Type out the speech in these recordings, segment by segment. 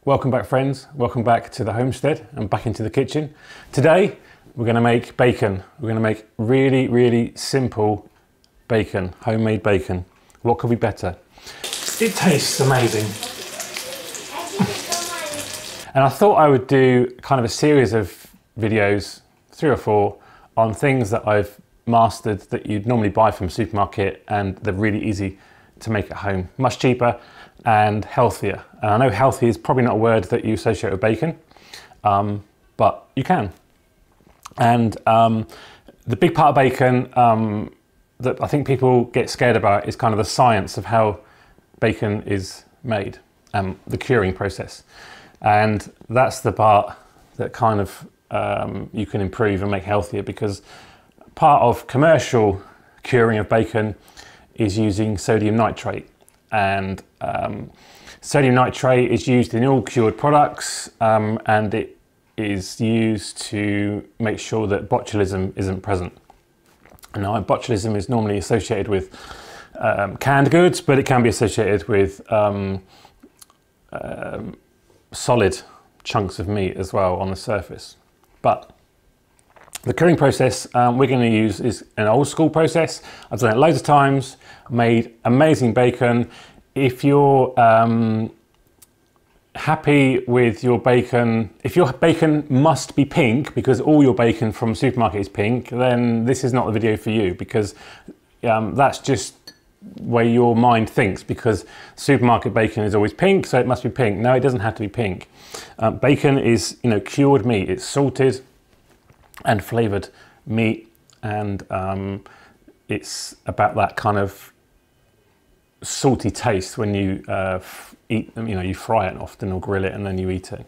Welcome back, friends. Welcome back to the homestead and back into the kitchen. Today we're going to make bacon. We're going to make really simple bacon, homemade bacon. What could be better? It tastes amazing. And I thought I would do kind of a series of videos, 3 or 4, on things that I've mastered that you'd normally buy from a supermarket, and they're really easy to make at home. Much cheaper and healthier. And I know healthy is probably not a word that you associate with bacon, but you can. And the big part of bacon that I think people get scared about is kind of the science of how bacon is made, the curing process. And that's the part that kind of you can improve and make healthier, because part of commercial curing of bacon is using sodium nitrate. And sodium nitrate is used in all cured products, and it is used to make sure that botulism isn't present. Now, botulism is normally associated with canned goods, but it can be associated with solid chunks of meat as well on the surface. But the curing process we're going to use is an old school process. I've done it loads of times, made amazing bacon. If you're happy with your bacon, if your bacon must be pink because all your bacon from the supermarket is pink, then this is not the video for you, because that's just where your mind thinks, because supermarket bacon is always pink, so it must be pink. No, it doesn't have to be pink. Bacon is, cured meat. It's salted and flavored meat, and it's about that kind of salty taste when you eat them. You fry it often or grill it and then you eat it.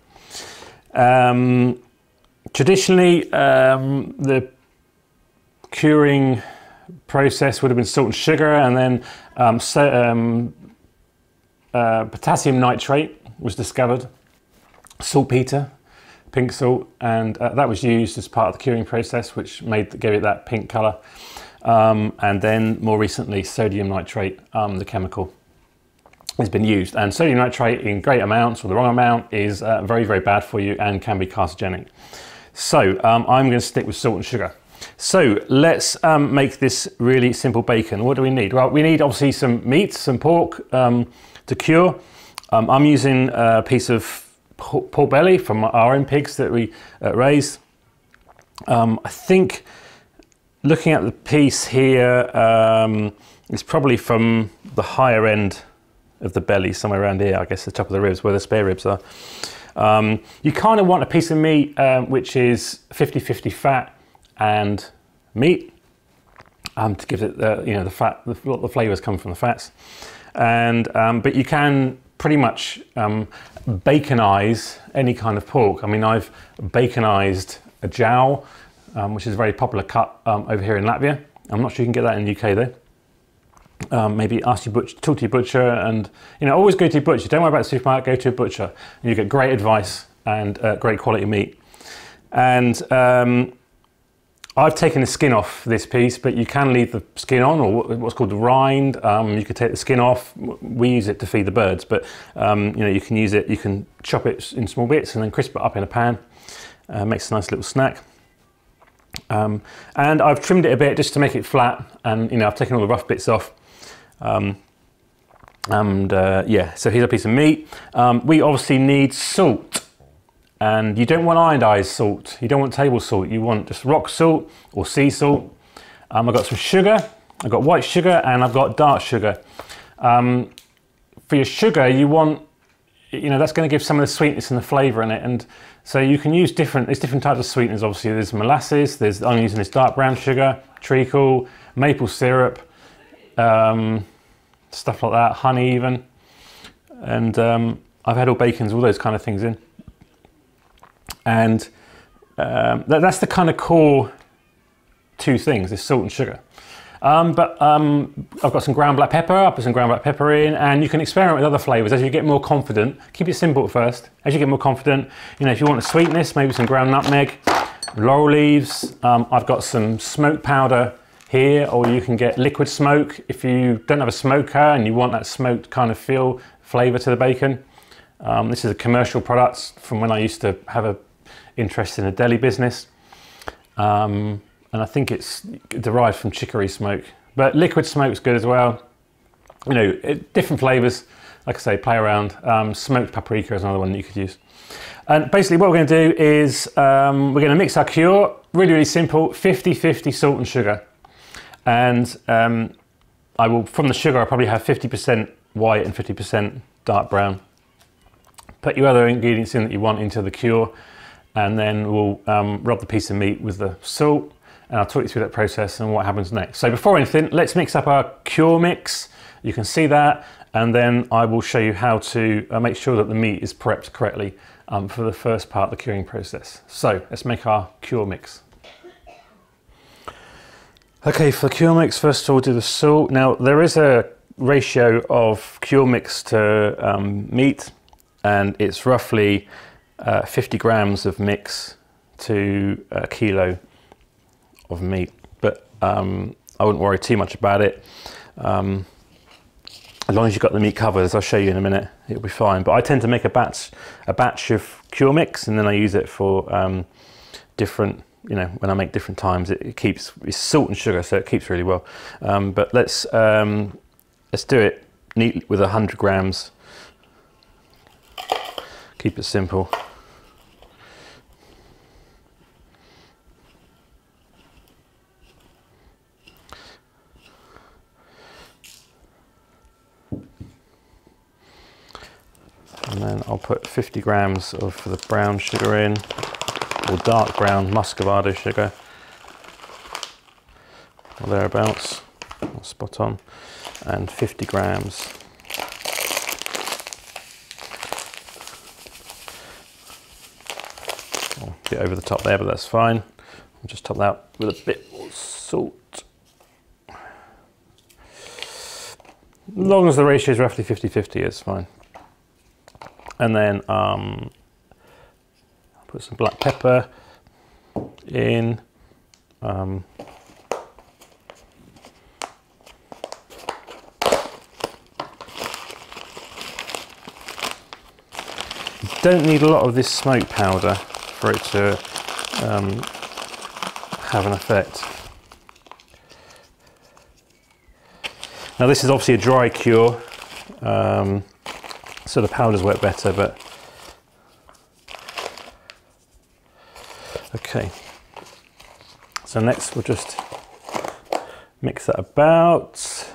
Traditionally, the curing process would have been salt and sugar, and then potassium nitrate was discovered, saltpeter, pink salt, and that was used as part of the curing process, which gave it that pink color. And then more recently, sodium nitrate, the chemical, has been used. And sodium nitrate in great amounts or the wrong amount is very bad for you and can be carcinogenic. So I'm going to stick with salt and sugar. So let's make this really simple bacon. What do we need? Well, we need obviously some meat, some pork to cure. I'm using a piece of pork belly from our own pigs that we raise. I think, looking at the piece here, it's probably from the higher end of the belly, somewhere around here, I guess the top of the ribs, where the spare ribs are. You kind of want a piece of meat which is 50-50 fat and meat, to give it the fat, the flavors come from the fats. And but you can pretty much baconize any kind of pork. I mean, I've baconized a jowl, which is a very popular cut over here in Latvia. I'm not sure you can get that in the UK though. Maybe ask your butcher, talk to your butcher, and always go to your butcher. Don't worry about the supermarket, go to a butcher, and you get great advice and great quality meat. And I've taken the skin off this piece, but you can leave the skin on, or what's called the rind. You could take the skin off. We use it to feed the birds, but you can use it. You can chop it in small bits and then crisp it up in a pan. Makes a nice little snack. And I've trimmed it a bit just to make it flat, and I've taken all the rough bits off. Yeah, so here's a piece of meat. We obviously need salt. And you don't want iodized salt, you don't want table salt, you want just rock salt or sea salt. I've got some sugar, I've got white sugar, and I've got dark sugar. For your sugar, you want, that's going to give some of the sweetness and the flavour in it. And so you can use there's different types of sweeteners. Obviously there's molasses, I'm using this dark brown sugar, treacle, maple syrup, stuff like that, honey even. And I've had all bacons, all those kind of things in. And that's the kind of core 2 things, is salt and sugar. I've got some ground black pepper, I put some ground black pepper in, and you can experiment with other flavours as you get more confident. Keep it simple at first. As you get more confident, if you want a sweetness, maybe some ground nutmeg, laurel leaves. I've got some smoke powder here, or you can get liquid smoke if you don't have a smoker and you want that smoked kind of flavour to the bacon. This is a commercial product from when I used to have an interest in a deli business. And I think it's derived from chicory smoke, but liquid smoke's good as well. You know, different flavors, like I say, play around. Smoked paprika is another one that you could use. And basically what we're going to do is we're going to mix our cure, really, really simple, 50-50 salt and sugar. And I will, from the sugar, I'll probably have 50% white and 50% dark brown. Put your other ingredients in that you want into the cure, and then we'll rub the piece of meat with the salt, and I'll talk you through that process and what happens next. So before anything, let's mix up our cure mix. You can see that, and then I will show you how to make sure that the meat is prepped correctly for the first part of the curing process. So let's make our cure mix. Okay, for the cure mix, first of all, we'll do the salt. Now, there is a ratio of cure mix to meat, and it's roughly 50 grams of mix to a kilo of meat. But I wouldn't worry too much about it. As long as you've got the meat covered, as I'll show you in a minute, it'll be fine. But I tend to make a batch of cure mix, and then I use it for different, you know, when I make different times, it's salt and sugar, so it keeps really well. But let's do it neatly with 100 grams. Keep it simple. And then I'll put 50 grams of the brown sugar in, or dark brown muscovado sugar, or thereabouts, or spot on, and 50 grams a bit over the top there, but that's fine. I'll just top that with a bit more salt. As long as the ratio is roughly 50-50, it's fine. And then I'll put some black pepper in. You don't need a lot of this smoke powder for it to have an effect. Now this is obviously a dry cure, so the powders work better, but okay. So next we'll just mix that about.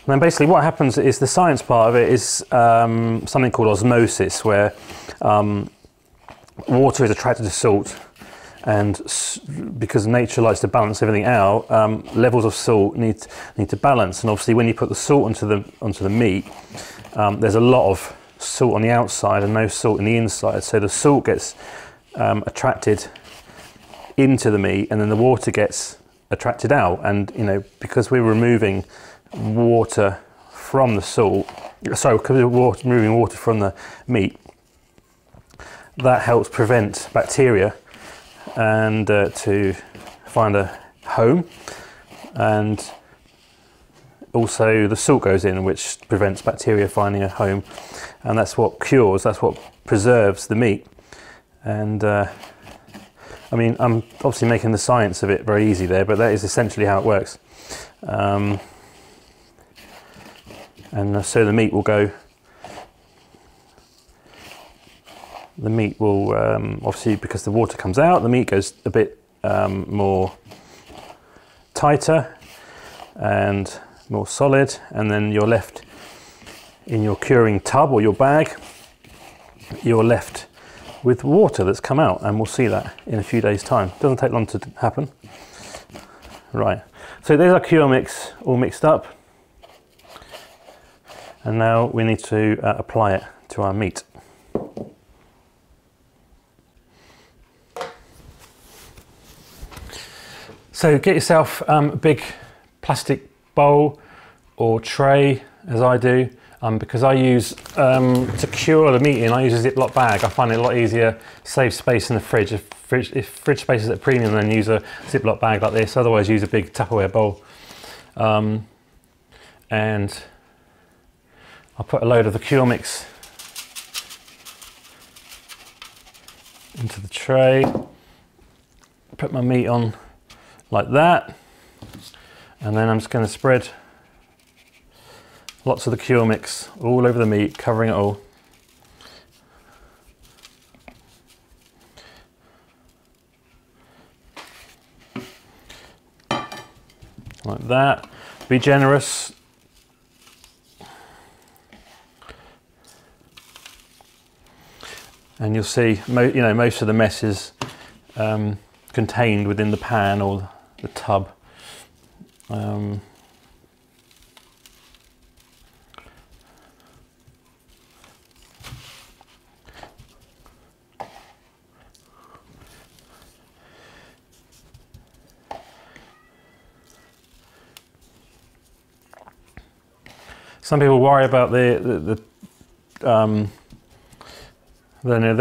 And then basically what happens is the science part of it is something called osmosis, where water is attracted to salt, and because nature likes to balance everything out, levels of salt need to balance. And obviously when you put the salt onto the meat, there's a lot of salt on the outside and no salt in the inside, so the salt gets attracted into the meat, and then the water gets attracted out. And you know, because we're removing water from the salt, sorry, because we're removing water from the meat, that helps prevent bacteria and to find a home, and also the salt goes in, which prevents bacteria finding a home, and that's what cures, that's what preserves the meat. And I mean, I'm obviously making the science of it very easy there, but that is essentially how it works. And so the meat will go, obviously because the water comes out, the meat goes a bit more tighter and more solid, and then you're left in your curing tub or your bag, you're left with water that's come out, and we'll see that in a few days' time. Doesn't take long to happen. Right, so there's our cure mix all mixed up. And now we need to apply it to our meat. So get yourself a big plastic bowl or tray, as I do, because I use, to cure the meat in, I use a Ziploc bag. I find it a lot easier, saves space in the fridge. If fridge space is at a premium, then use a Ziploc bag like this, otherwise use a big Tupperware bowl. And I'll put a load of the cure mix into the tray, put my meat on like that, and then I'm just going to spread lots of the cure mix all over the meat, covering it all. Like that. Be generous. And you'll see, most of the mess is contained within the pan or the tub. Some people worry about there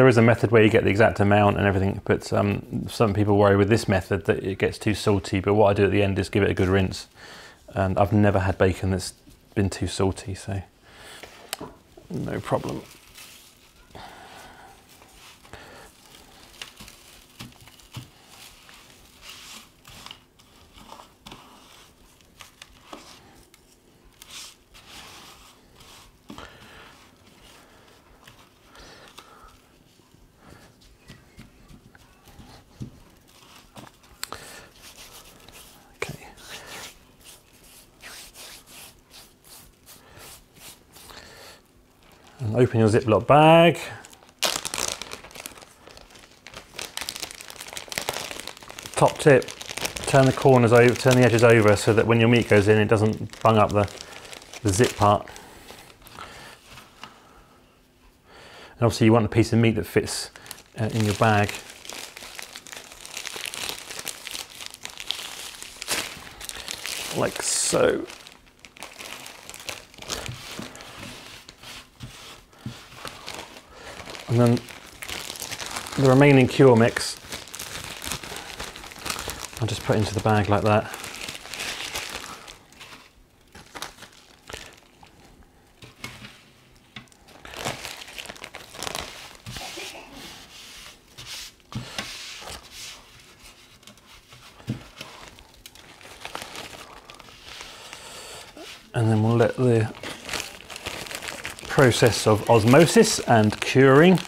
is a method where you get the exact amount and everything, but some people worry with this method that it gets too salty, but what I do at the end is give it a good rinse. And I've never had bacon that's been too salty, so no problem. And open your Ziploc bag. Top tip, turn the corners over, turn the edges over so that when your meat goes in, it doesn't bung up the zip part. And obviously you want a piece of meat that fits in your bag. Like so. And then the remaining cure mix, I'll just put into the bag like that. And then we'll let the process of osmosis and curing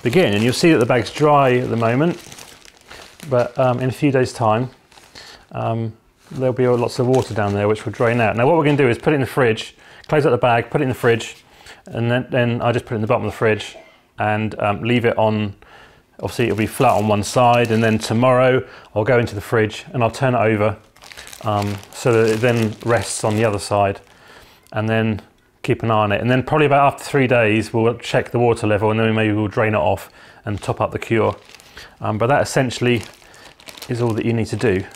begin. And you'll see that the bag's dry at the moment, but in a few days' time, there'll be lots of water down there which will drain out. Now what we're going to do is put it in the fridge, close out the bag, put it in the fridge, and then I just put it in the bottom of the fridge and leave it on. Obviously it'll be flat on one side, and then tomorrow I'll go into the fridge and I'll turn it over so that it then rests on the other side, and then keep an eye on it. And then probably about after 3 days we'll check the water level, and then maybe we'll drain it off and top up the cure. But that essentially is all that you need to do.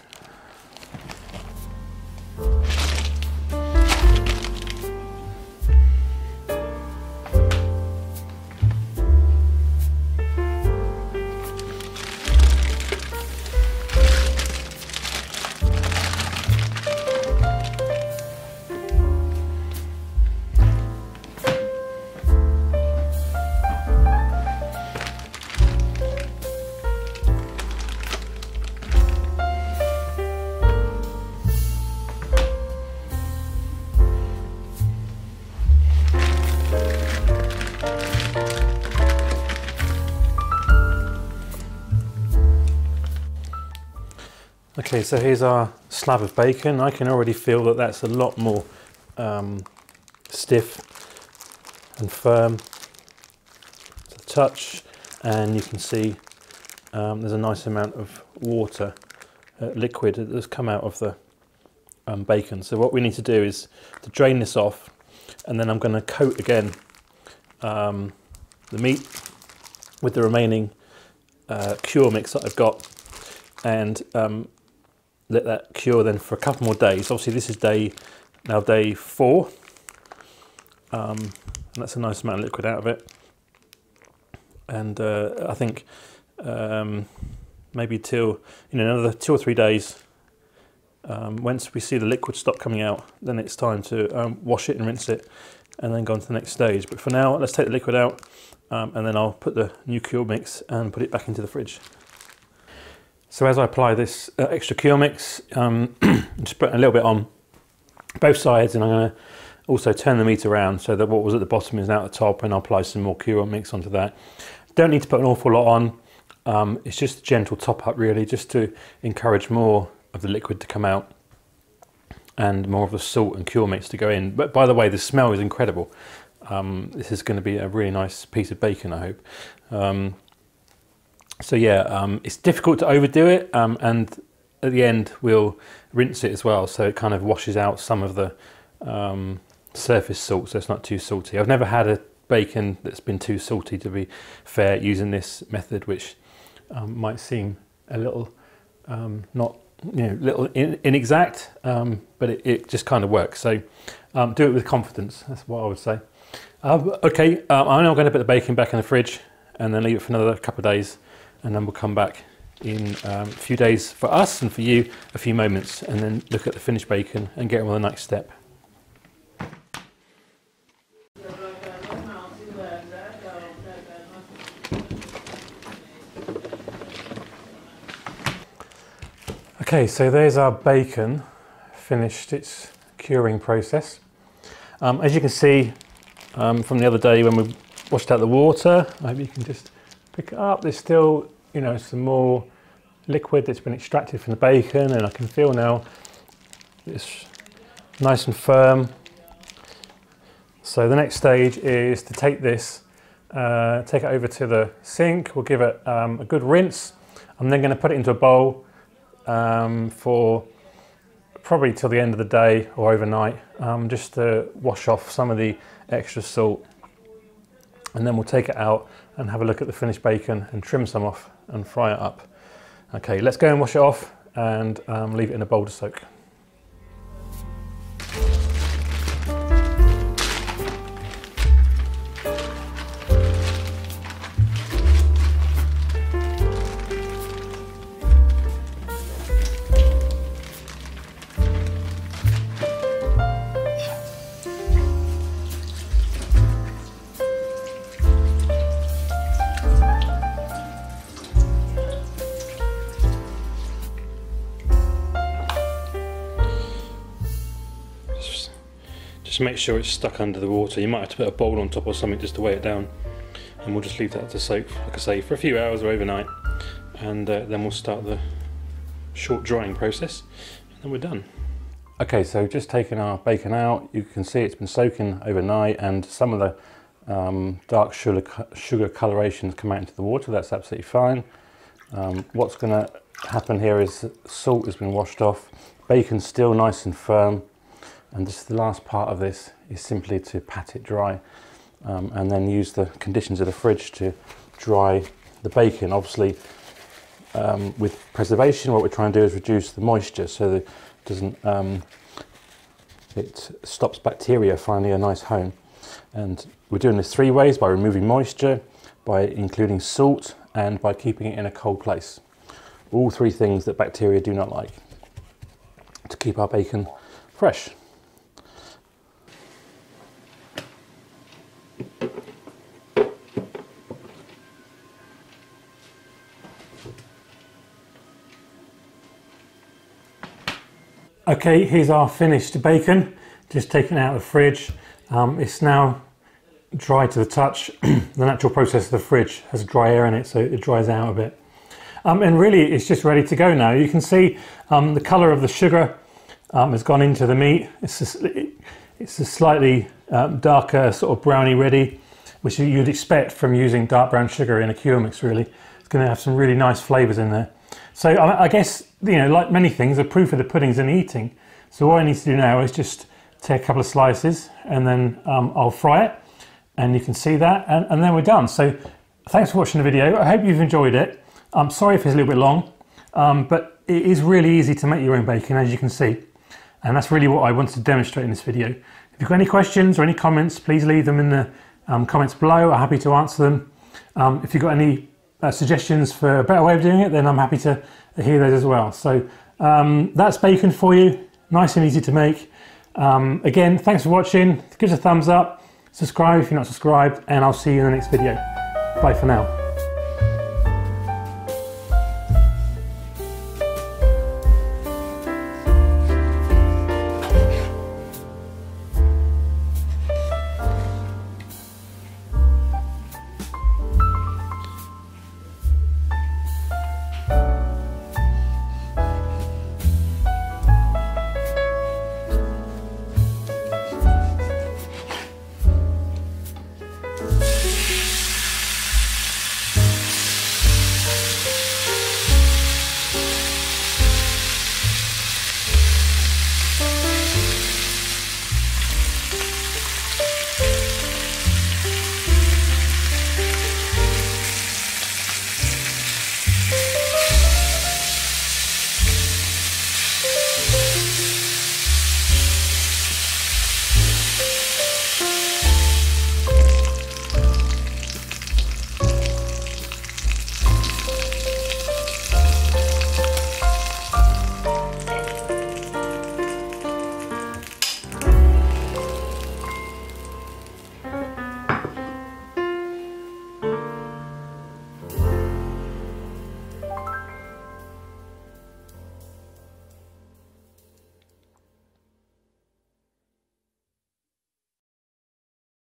Okay, so here's our slab of bacon. I can already feel that that's a lot more stiff and firm to the touch, and you can see there's a nice amount of water, liquid that's come out of the bacon. So what we need to do is to drain this off, and then I'm going to coat again the meat with the remaining cure mix that I've got, and let that cure then for a couple more days. Obviously this is now day 4, and that's a nice amount of liquid out of it. And I think maybe till another 2 or 3 days, once we see the liquid stop coming out, then it's time to wash it and rinse it, and then go on to the next stage. But for now, let's take the liquid out, and then I'll put the new cure mix and put it back into the fridge. So as I apply this extra cure mix, I'm just putting a little bit on both sides, and I'm going to also turn the meat around so that what was at the bottom is now at the top, and I'll apply some more cure mix onto that. Don't need to put an awful lot on. It's just a gentle top up really, just to encourage more of the liquid to come out and more of the salt and cure mix to go in. But by the way, the smell is incredible. This is going to be a really nice piece of bacon, I hope. So yeah, it's difficult to overdo it, and at the end we'll rinse it as well, so it kind of washes out some of the surface salt, so it's not too salty. I've never had a bacon that's been too salty, to be fair, using this method, which might seem a little little inexact, but it just kind of works. So do it with confidence, that's what I would say. Okay, I'm now going to put the bacon back in the fridge and then leave it for another couple of days, and then we'll come back in a few days for us, and for you a few moments, and then look at the finished bacon and get on with the next step. Okay, so there's our bacon finished its curing process. As you can see from the other day when we washed out the water, I hope you can just pick it up, there's still some more liquid that's been extracted from the bacon, and I can feel now it's nice and firm. So the next stage is to take this, take it over to the sink. We'll give it a good rinse. I'm then going to put it into a bowl for probably till the end of the day or overnight, just to wash off some of the extra salt, and then we'll take it out and have a look at the finished bacon and trim some off and fry it up. Okay, let's go and wash it off and leave it in a bowl to soak. Just make sure it's stuck under the water. You might have to put a bowl on top or something just to weigh it down, and we'll just leave that to soak, like I say, for a few hours or overnight, and then we'll start the short drying process, and then we're done. Okay, so just taking our bacon out, you can see it's been soaking overnight, and some of the dark sugar coloration has come out into the water. That's absolutely fine. What's going to happen here is salt has been washed off, bacon's still nice and firm, and just the last part of this is simply to pat it dry, and then use the conditions of the fridge to dry the bacon. Obviously, with preservation, what we're trying to do is reduce the moisture so that it doesn't, it stops bacteria finding a nice home. And we're doing this 3 ways: by removing moisture, by including salt, and by keeping it in a cold place. All 3 things that bacteria do not like, to keep our bacon fresh. Okay, here's our finished bacon, just taken out of the fridge. It's now dry to the touch. The natural process of the fridge has dry air in it, so it dries out a bit. And really it's just ready to go now. You can see the colour of the sugar has gone into the meat. It's a slightly darker sort of browny ready, which you'd expect from using dark brown sugar in a cure mix really. It's going to have some really nice flavours in there. So I guess, like many things, the proof of the pudding's in the eating. So all I need to do now is just take a couple of slices, and then I'll fry it, and you can see that, and then we're done. So thanks for watching the video. I hope you've enjoyed it. I'm sorry if it's a little bit long. but it is really easy to make your own bacon, as you can see. And that's really what I wanted to demonstrate in this video. If you've got any questions or any comments, please leave them in the comments below. I'm happy to answer them. If you've got any suggestions for a better way of doing it, then I'm happy to hear those as well. So that's bacon for you, nice and easy to make. Again, thanks for watching. Give us a thumbs up, subscribe if you're not subscribed, and I'll see you in the next video. Bye for now.